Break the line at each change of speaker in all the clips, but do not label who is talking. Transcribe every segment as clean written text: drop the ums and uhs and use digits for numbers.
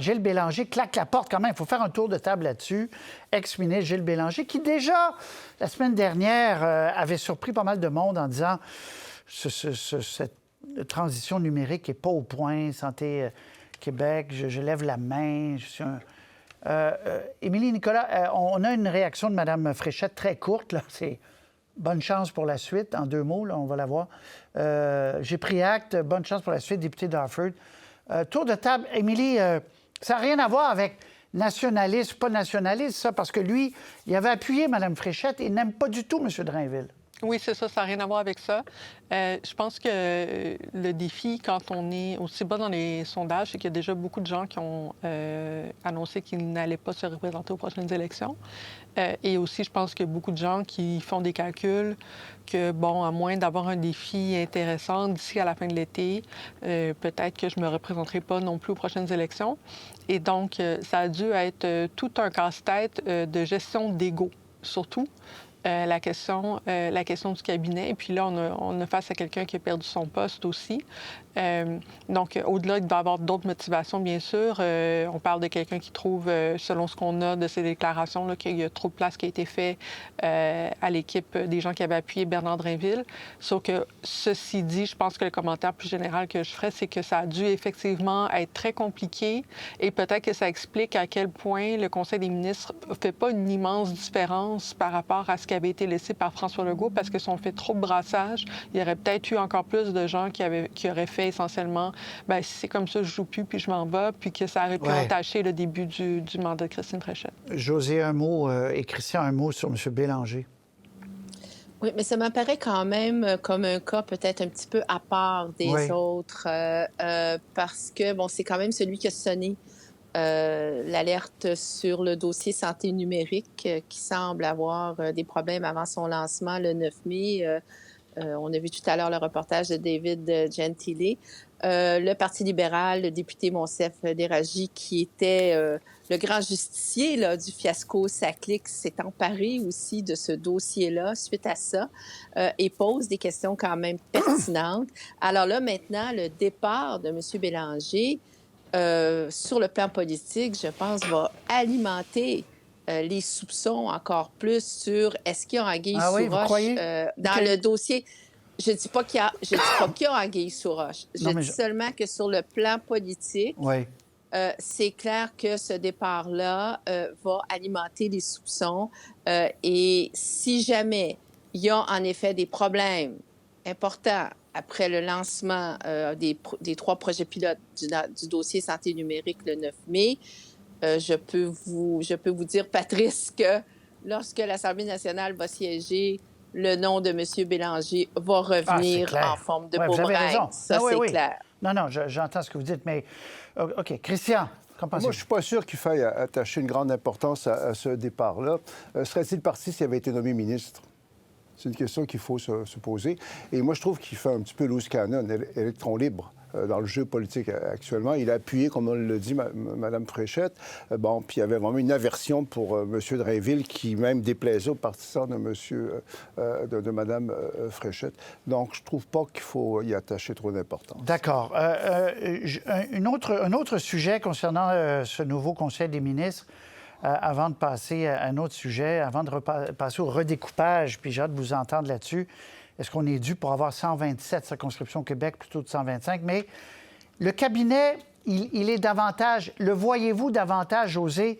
Gilles Bélanger claque la porte quand même. Il faut faire un tour de table là-dessus. Ex-ministre Gilles Bélanger, qui déjà, la semaine dernière, avait surpris pas mal de monde en disant cette transition numérique n'est pas au point. Santé Québec, je lève la main. Je suis Émilie, Nicolas, on a une réaction de Mme Fréchette très courte. Là. C'est bonne chance pour la suite, en 2 mots, là, on va la voir. J'ai pris acte. Bonne chance pour la suite, député d'Harford. Tour de table. Émilie, ça n'a rien à voir avec nationaliste, pas nationaliste, ça, parce que lui, il avait appuyé Mme Fréchette et il n'aime pas du tout M. Drainville.
Oui, c'est ça, ça n'a rien à voir avec ça. Je pense que le défi, quand on est aussi bas dans les sondages, c'est qu'il y a déjà beaucoup de gens qui ont annoncé qu'ils n'allaient pas se représenter aux prochaines élections. Et aussi, je pense qu'il y a beaucoup de gens qui font des calculs que, bon, à moins d'avoir un défi intéressant d'ici à la fin de l'été, peut-être que je ne me représenterai pas non plus aux prochaines élections. Et donc, ça a dû être tout un casse-tête de gestion d'ego, surtout. La question du cabinet. Et puis là, on a face à quelqu'un qui a perdu son poste aussi. Donc, au-delà, il doit y avoir d'autres motivations, bien sûr. On parle de quelqu'un qui trouve, selon ce qu'on a de ses déclarations, là, qu'il y a trop de place qui a été fait à l'équipe des gens qui avaient appuyé Bernard Drainville. Sauf que, ceci dit, je pense que le commentaire plus général que je ferais, c'est que ça a dû effectivement être très compliqué et peut-être que ça explique à quel point le Conseil des ministres ne fait pas une immense différence par rapport à ce qui avait été laissé par François Legault, parce que si on fait trop de brassage, il y aurait peut-être eu encore plus de gens qui auraient fait essentiellement, bien, si c'est comme ça, je joue plus, puis je m'en vais, puis que ça aurait pu entacher le début du mandat de Christine Fréchette.
Josée, un mot, et Christian, un mot sur M. Bélanger.
Oui, mais ça m'apparaît quand même comme un cas peut-être un petit peu à part des autres, parce que, bon, c'est quand même celui qui a sonné l'alerte sur le dossier santé numérique qui semble avoir des problèmes avant son lancement le 9 mai. On a vu tout à l'heure le reportage de David Gentile. Le Parti libéral, le député Monsef Déragi, qui était le grand justicier là, du fiasco SACLIC, s'est emparé aussi de ce dossier-là suite à ça et pose des questions quand même pertinentes. Alors là, maintenant, le départ de M. Bélanger, sur le plan politique, je pense, va alimenter les soupçons encore plus sur est-ce qu'il y a anguille sous roche dans le dossier. Je ne dis pas qu'il y a anguille sous roche. Je dis seulement que sur le plan politique, c'est clair que ce départ-là va alimenter les soupçons. Et si jamais il y a en effet des problèmes importants après le lancement des 3 projets pilotes du dossier santé numérique le 9 mai, je peux vous dire, Patrice, que lorsque l'Assemblée nationale va siéger, le nom de M. Bélanger va revenir en forme de boomerang. Ça, c'est clair.
Non, j'entends ce que vous dites, mais OK. Christian, qu'en pensez-vous?
Moi, je ne suis pas sûr qu'il faille attacher une grande importance à ce départ-là. Serait-il parti s'il avait été nommé ministre? C'est une question qu'il faut se poser. Et moi, je trouve qu'il fait un petit peu loose cannon, électron libre dans le jeu politique actuellement. Il a appuyé, comme on le dit, Mme Fréchette. Bon, puis il y avait vraiment une aversion pour M. Drainville qui même déplaisait aux partisans de Mme Fréchette. Donc, je ne trouve pas qu'il faut y attacher trop d'importance.
D'accord. Un autre sujet concernant ce nouveau Conseil des ministres, avant de passer à un autre sujet, avant de passer au redécoupage, puis j'ai hâte de vous entendre là-dessus. Est-ce qu'on est dû pour avoir 127 circonscriptions au Québec plutôt de 125? Mais le cabinet, il est davantage, le voyez-vous davantage, Josée,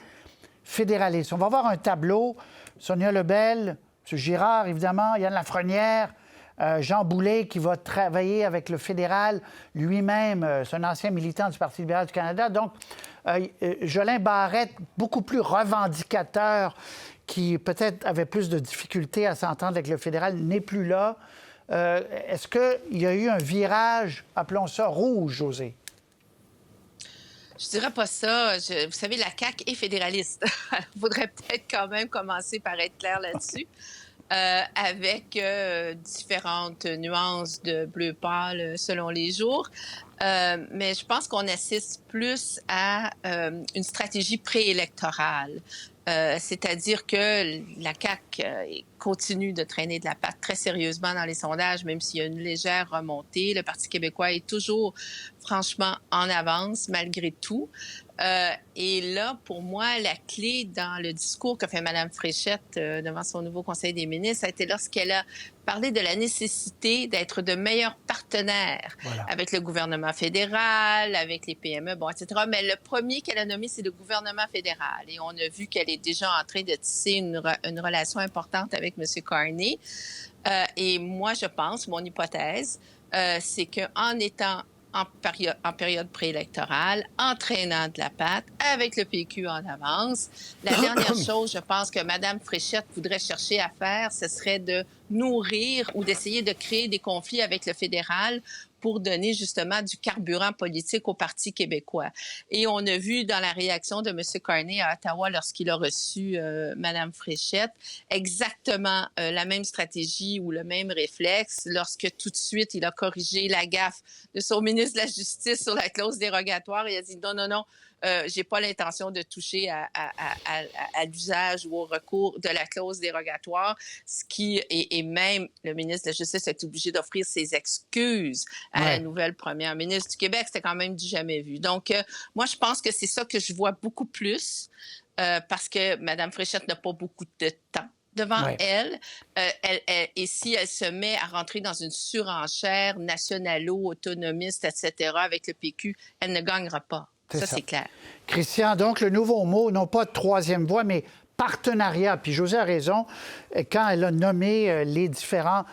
fédéraliste? On va avoir un tableau, Sonia Lebel, M. Girard, évidemment, Yann Lafrenière, Jean Boulet, qui va travailler avec le fédéral lui-même. C'est un ancien militant du Parti libéral du Canada. Donc, Jolin Barrette, beaucoup plus revendicateur, qui peut-être avait plus de difficultés à s'entendre avec le fédéral, n'est plus là. Est-ce qu'il y a eu un virage, appelons ça rouge, Josée?
Je dirais pas ça. Vous savez, la CAQ est fédéraliste. Il faudrait peut-être quand même commencer par être clair là-dessus. Avec différentes nuances de bleu pâle selon les jours. Mais je pense qu'on assiste plus à une stratégie préélectorale. C'est-à-dire que la CAQ est continue de traîner de la patte très sérieusement dans les sondages, même s'il y a une légère remontée. Le Parti québécois est toujours franchement en avance malgré tout. Et là, pour moi, la clé dans le discours qu'a fait Mme Fréchette devant son nouveau Conseil des ministres, ça a été lorsqu'elle a parlé de la nécessité d'être de meilleurs partenaires avec le gouvernement fédéral, avec les PME, bon, etc. Mais le premier qu'elle a nommé, c'est le gouvernement fédéral. Et on a vu qu'elle est déjà en train de tisser une relation importante avec M. Carney. Et moi, je pense, mon hypothèse, c'est qu'en étant en période préélectorale, en traînant de la patte, avec le PQ en avance. La dernière chose, je pense, que Mme Fréchette voudrait chercher à faire, ce serait de nourrir ou d'essayer de créer des conflits avec le fédéral pour donner justement du carburant politique au Parti québécois. Et on a vu dans la réaction de M. Carney à Ottawa lorsqu'il a reçu Mme Fréchette exactement la même stratégie ou le même réflexe lorsque tout de suite il a corrigé la gaffe de son ministre de la Justice sur la clause dérogatoire. Il a dit non, j'ai pas l'intention de toucher à l'usage ou au recours de la clause dérogatoire, ce qui et même le ministre de la Justice est obligé d'offrir ses excuses à la nouvelle première ministre du Québec. C'était quand même du jamais vu. Donc, moi, je pense que c'est ça que je vois beaucoup plus parce que Mme Fréchette n'a pas beaucoup de temps devant elle. Et si elle se met à rentrer dans une surenchère nationalo-autonomiste, etc., avec le PQ, elle ne gagnera pas. Ça, c'est clair.
Christian, donc le nouveau mot, non pas de troisième voie, mais partenariat. Puis Josée a raison, quand elle a nommé les différents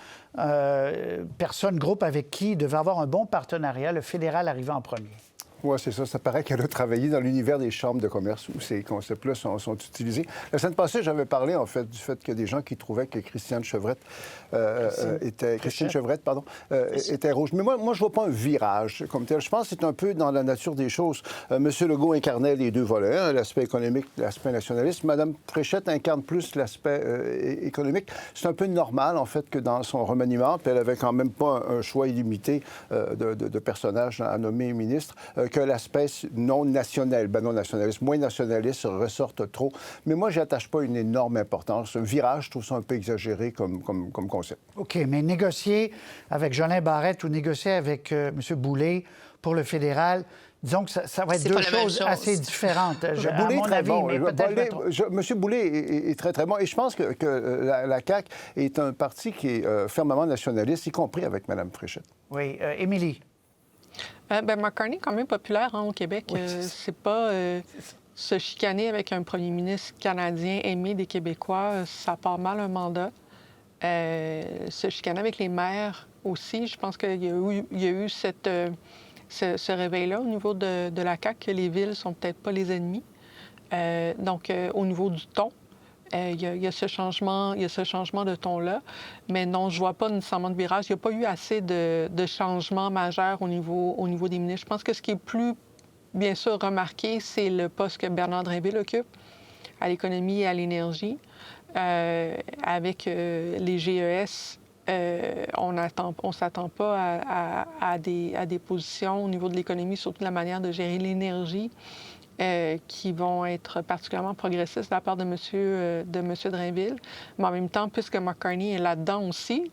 personnes, groupes avec qui il devait avoir un bon partenariat, le fédéral arrivait en premier.
Oui, c'est ça. Ça paraît qu'elle a travaillé dans l'univers des chambres de commerce où ces concepts-là sont utilisés. La semaine passée, j'avais parlé, en fait, du fait qu'il y a des gens qui trouvaient que Christiane Chevrette était rouge. Mais moi, je ne vois pas un virage comme tel. Je pense que c'est un peu dans la nature des choses. M. Legault incarnait les deux volets, hein, l'aspect économique, l'aspect nationaliste. Mme Fréchette incarne plus l'aspect économique. C'est un peu normal, en fait, que dans son remaniement, puis elle n'avait quand même pas un choix illimité de personnages à nommer ministre, que l'aspect non nationaliste, moins nationaliste ressorte trop. Mais moi, je n'attache pas une énorme importance. Un virage, je trouve ça un peu exagéré comme concept.
OK, mais négocier avec Jolin Barrette ou négocier avec M. Boulay pour le fédéral, disons que ça va être deux choses assez différentes.
Boulay est très bon.
Mais
M. Boulay est très, très bon. Et je pense que la CAQ est un parti qui est fermement nationaliste, y compris avec Mme Fréchette.
Oui. Émilie?
Mark Carney est quand même populaire au Québec.
Oui,
c'est pas se chicaner avec un premier ministre canadien aimé des Québécois, ça part mal un mandat. Se chicaner avec les maires aussi, je pense qu'il y a eu ce réveil-là au niveau de la CAQ, que les villes sont peut-être pas les ennemis. Donc, au niveau du ton, il y a ce changement de ton-là. Mais non, je vois pas nécessairement de virage. Il n'y a pas eu assez de changements majeurs au niveau des ministres. Je pense que ce qui est plus, bien sûr, remarqué, c'est le poste que Bernard Drinville occupe à l'économie et à l'énergie. Avec les GES, on ne s'attend pas à des positions au niveau de l'économie, surtout la manière de gérer l'énergie, qui vont être particulièrement progressistes de la part de M. Drainville. Mais en même temps, puisque Mark Carney est là-dedans aussi,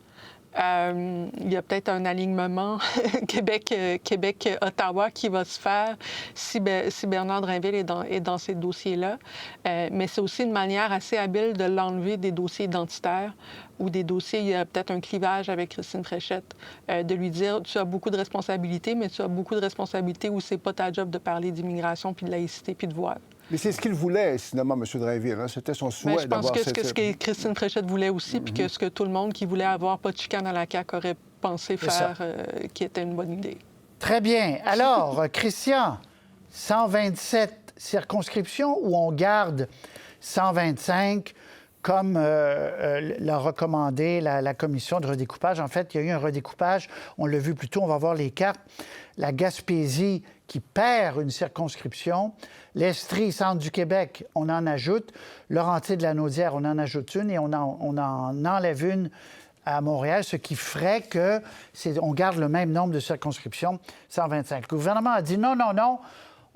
il y a peut-être un alignement Québec-Ottawa qui va se faire si Bernard Drainville est dans ces dossiers-là. Mais c'est aussi une manière assez habile de l'enlever des dossiers identitaires ou des dossiers, il y a peut-être un clivage avec Christine Fréchette, de lui dire, tu as beaucoup de responsabilités, mais tu as beaucoup de responsabilités où c'est pas ta job de parler d'immigration, puis de laïcité, puis de voile.
Mais c'est ce qu'il voulait, finalement, M. Drainville. Hein? C'était son souhait d'avoir...
Je pense que ce que Christine Fréchette voulait aussi, puis que ce que tout le monde qui voulait avoir pas de chicane à la CAQ aurait pensé faire, qui était une bonne idée.
Très bien. Alors, Christian, 127 circonscriptions où on garde 125 comme l'a recommandé la commission de redécoupage. En fait, il y a eu un redécoupage. On l'a vu plus tôt, on va voir les cartes. La Gaspésie qui perd une circonscription. L'Estrie, centre du Québec, on en ajoute. Laurentides-la-Naudière, on en ajoute une et on en enlève une à Montréal, ce qui ferait qu'on garde le même nombre de circonscriptions, 125. Le gouvernement a dit non,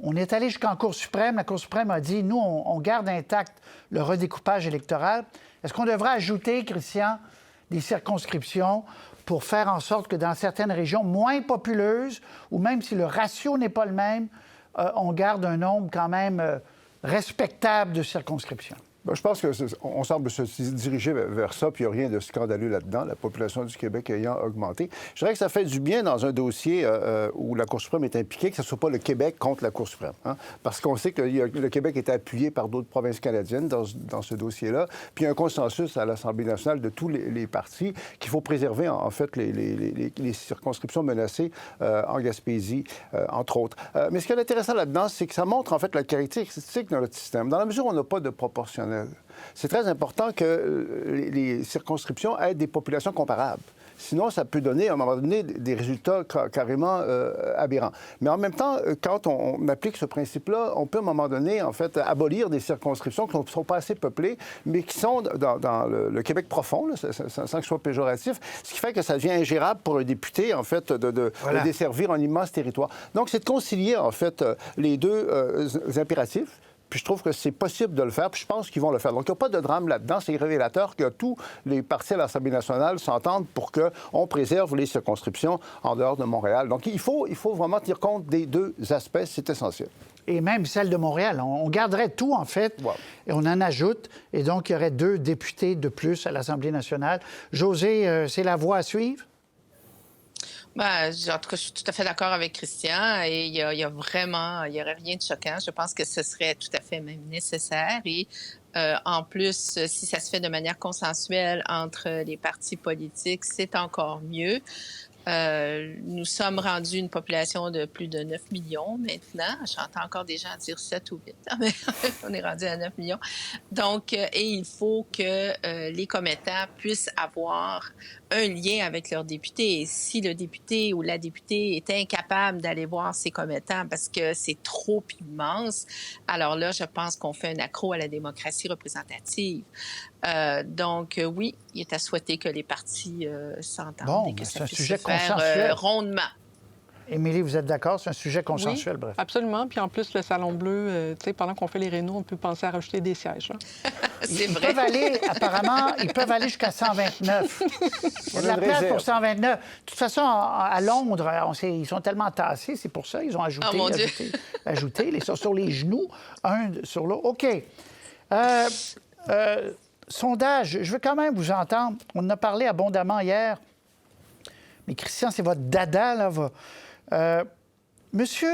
On est allé jusqu'en Cour suprême. La Cour suprême a dit, nous, on garde intact le redécoupage électoral. Est-ce qu'on devrait ajouter, Christian, des circonscriptions pour faire en sorte que dans certaines régions moins populeuses, ou même si le ratio n'est pas le même, on garde un nombre quand même respectable de circonscriptions?
Ben, je pense qu'on semble se diriger vers ça, puis il n'y a rien de scandaleux là-dedans, la population du Québec ayant augmenté. Je dirais que ça fait du bien dans un dossier où la Cour suprême est impliquée, que ce ne soit pas le Québec contre la Cour suprême. Hein? Parce qu'on sait que le Québec est appuyé par d'autres provinces canadiennes dans ce dossier-là. Puis il y a un consensus à l'Assemblée nationale de tous les partis qu'il faut préserver, en fait, les circonscriptions menacées en Gaspésie, entre autres. Mais ce qui est intéressant là-dedans, c'est que ça montre, en fait, la caractéristique de notre système. Dans la mesure où on n'a pas de proportionnel, c'est très important que les circonscriptions aient des populations comparables. Sinon, ça peut donner, à un moment donné, des résultats carrément aberrants. Mais en même temps, quand on applique ce principe-là, on peut, à un moment donné, en fait, abolir des circonscriptions qui ne sont pas assez peuplées, mais qui sont dans le Québec profond, là, sans que ce soit péjoratif, ce qui fait que ça devient ingérable pour un député, en fait, de desservir un immense territoire. Donc, c'est de concilier, en fait, les deux impératifs. Puis je trouve que c'est possible de le faire, puis je pense qu'ils vont le faire. Donc, il n'y a pas de drame là-dedans. C'est révélateur que tous les partis à l'Assemblée nationale s'entendent pour qu'on préserve les circonscriptions en dehors de Montréal. Donc, il faut vraiment tenir compte des deux aspects. C'est essentiel.
Et même celle de Montréal. On garderait tout, en fait, et on en ajoute. Et donc, il y aurait 2 députés de plus à l'Assemblée nationale. Josée, c'est la voie à suivre?
Ben, en tout cas, je suis tout à fait d'accord avec Christian. Et il y a vraiment, il n'y aurait rien de choquant. Je pense que ce serait tout à fait même nécessaire. Et en plus, si ça se fait de manière consensuelle entre les partis politiques, c'est encore mieux. Nous sommes rendus une population de plus de 9 millions maintenant. J'entends encore des gens dire 7 ou 8, mais on est rendu à 9 millions. Donc, et il faut que les commettants puissent avoir un lien avec leurs députés. Et si le député ou la députée est incapable d'aller voir ses commettants parce que c'est trop immense, alors là, je pense qu'on fait un accroc à la démocratie représentative. Donc, oui, il est à souhaiter que les partis s'entendent et que ça puisse se faire rondement.
Émilie, vous êtes d'accord? C'est un sujet consensuel,
oui,
bref.
Absolument. Puis en plus, le Salon Bleu, tu sais, pendant qu'on fait les rénaux, on peut penser à rajouter des sièges.
Ils peuvent aller, apparemment, ils peuvent aller jusqu'à 129. Il y a de la place pour 129. De toute façon, à Londres, ils sont tellement tassés, c'est pour ça ils ont ajouté les sur les genoux, un sur l'autre. OK. Sondage, je veux quand même vous entendre. On en a parlé abondamment hier. Mais Christian, c'est votre dada, là. Monsieur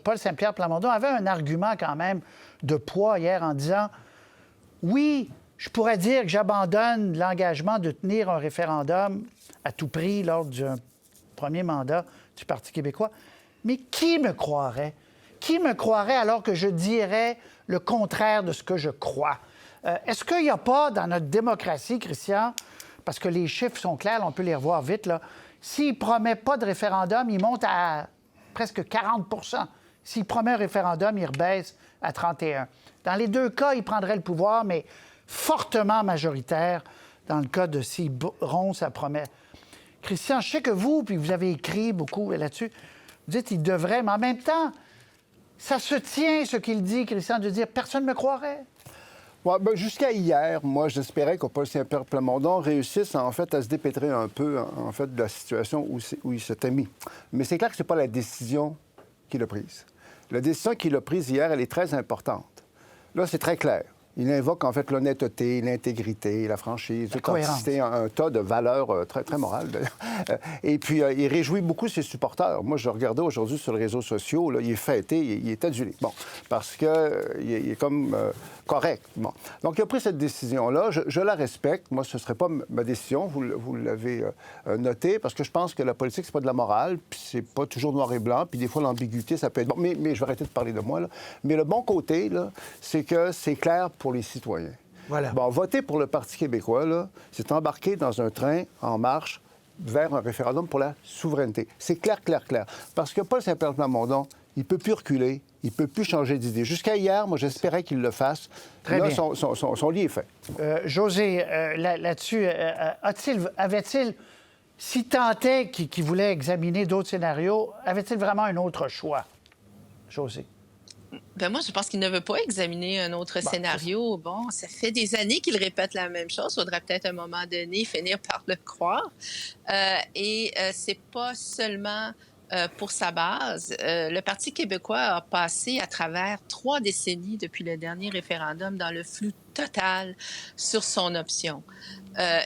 Paul Saint-Pierre Plamondon avait un argument quand même de poids hier en disant « Oui, je pourrais dire que j'abandonne l'engagement de tenir un référendum à tout prix lors du premier mandat du Parti québécois. Mais qui me croirait? Qui me croirait alors que je dirais le contraire de ce que je crois? » Est-ce qu'il n'y a pas dans notre démocratie, Christian, parce que les chiffres sont clairs, on peut les revoir vite, là, s'il ne promet pas de référendum, il monte à presque 40 %. S'il promet un référendum, il rebaisse à 31 %. Dans les deux cas, il prendrait le pouvoir, mais fortement majoritaire dans le cas de s'il rompt sa promesse. Christian, je sais que vous, puis vous avez écrit beaucoup là-dessus, vous dites qu'il devrait, mais en même temps, ça se tient, ce qu'il dit, Christian, de dire « personne ne me croirait ».
Ouais, ben, jusqu'à hier, moi, j'espérais que Paul Saint-Pierre Plamondon réussisse, en fait, à se dépêtrer un peu, en fait, de la situation où il s'était mis. Mais c'est clair que ce n'est pas la décision qu'il a prise. La décision qu'il a prise hier, elle est très importante. Là, c'est très clair. Il invoque, en fait, l'honnêteté, l'intégrité, la franchise, l'authenticité, un tas de valeurs très, très morales, d'ailleurs. Et puis, il réjouit beaucoup ses supporters. Moi, je regardais aujourd'hui sur les réseaux sociaux, là, il est fêté, il est adulé. Bon, parce qu'il est comme correct. Bon. Donc, il a pris cette décision-là. Je la respecte. Moi, ce ne serait pas ma décision. Vous l'avez noté, parce que je pense que la politique, c'est pas de la morale, puis c'est pas toujours noir et blanc, puis des fois, l'ambiguïté, ça peut être bon. Mais je vais arrêter de parler de moi, là. Mais le bon côté, là, c'est que c'est clair pour les citoyens.
Voilà.
Bon, voter pour le Parti québécois, là, c'est embarquer dans un train en marche vers un référendum pour la souveraineté. C'est clair, clair, clair. Parce que Paul Saint-Pierre Plamondon, il ne peut plus reculer, il ne peut plus changer d'idée. Jusqu'à hier, moi, j'espérais qu'il le fasse.
Très bien.
Son lit est fait.
Josée, là-dessus, avait-il, si tant est qu'il voulait examiner d'autres scénarios, avait-il vraiment un autre choix, Josée?
Ben moi, je pense qu'il ne veut pas examiner un autre scénario. Bon, ça fait des années qu'il répète la même chose. Il faudrait peut-être à un moment donné finir par le croire. C'est pas seulement pour sa base. Le Parti québécois a passé à travers 3 décennies depuis le dernier référendum dans le flou total sur son option.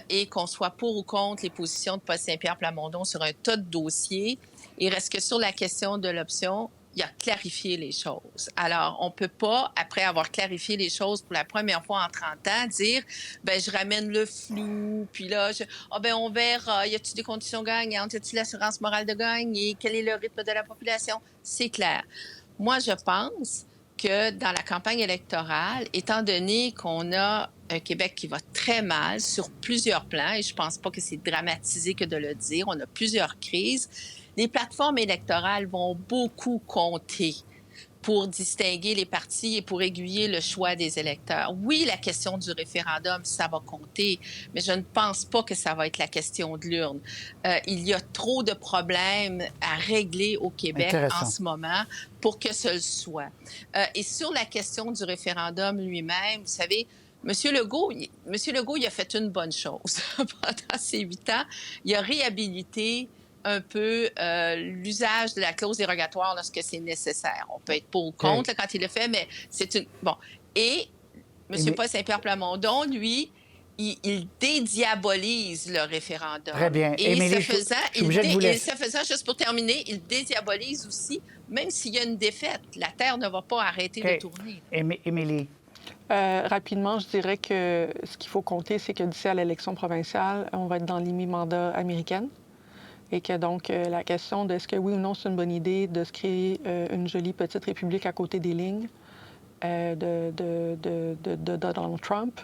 Et qu'on soit pour ou contre les positions de Paul Saint-Pierre Plamondon sur un tas de dossiers, il reste que sur la question de l'option, il a clarifié les choses. Alors, on ne peut pas, après avoir clarifié les choses pour la première fois en 30 ans, dire, ben je ramène le flou, puis là, on verra, y a-t-il des conditions gagnantes, y a-t-il l'assurance morale de gagner, quel est le rythme de la population? C'est clair. Moi, je pense que dans la campagne électorale, étant donné qu'on a un Québec qui va très mal sur plusieurs plans, et je ne pense pas que c'est dramatisé que de le dire, on a plusieurs crises, les plateformes électorales vont beaucoup compter pour distinguer les partis et pour aiguiller le choix des électeurs. Oui, la question du référendum, ça va compter, mais je ne pense pas que ça va être la question de l'urne. Il y a trop de problèmes à régler au Québec en ce moment pour que ce le soit. Et sur la question du référendum lui-même, vous savez, M. Legault, il a fait une bonne chose pendant ces 8 ans. Il a réhabilité un peu l'usage de la clause dérogatoire lorsque c'est nécessaire. On peut être pour ou contre là, quand il le fait, mais c'est une... Bon. Et M. Paul Saint-Pierre Plamondon, lui, il dédiabolise le référendum.
Très bien.
Et
Émilie,
ce faisant, juste pour terminer, il dédiabolise aussi, même s'il y a une défaite. La Terre ne va pas arrêter de tourner.
Émilie.
Rapidement, je dirais que ce qu'il faut compter, c'est que d'ici à l'élection provinciale, on va être dans l'imi-mandat américaine. Et que donc, la question de est-ce que oui ou non c'est une bonne idée de se créer une jolie petite république à côté des lignes de Donald Trump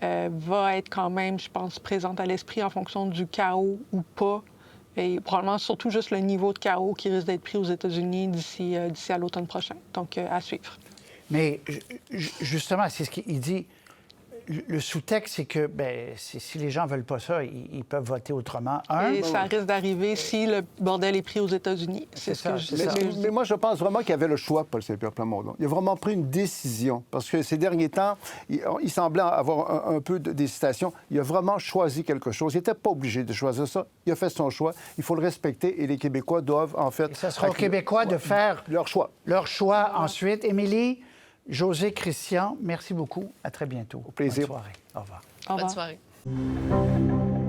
va être quand même, je pense, présente à l'esprit en fonction du chaos ou pas. Et probablement surtout juste le niveau de chaos qui risque d'être pris aux États-Unis d'ici à l'automne prochain. Donc, à suivre.
Mais justement, c'est ce qu'il dit. Le sous-texte, c'est que si les gens ne veulent pas ça, ils peuvent voter autrement.
Et ça risque d'arriver si le bordel est pris aux États-Unis. C'est ça.
Mais moi, je pense vraiment qu'il y avait le choix, Paul Saint-Pierre Plamondon. Il a vraiment pris une décision. Parce que ces derniers temps, il semblait avoir un peu d'hésitation. Il a vraiment choisi quelque chose. Il n'était pas obligé de choisir ça. Il a fait son choix. Il faut le respecter. Et les Québécois doivent, en fait...
Et ça sera aux Québécois de faire...
Leur choix.
Leur choix ensuite. Émilie, José, Christian, merci beaucoup. À très bientôt.
Au plaisir.
Bonne soirée. Au revoir.
Au revoir.
Bonne soirée.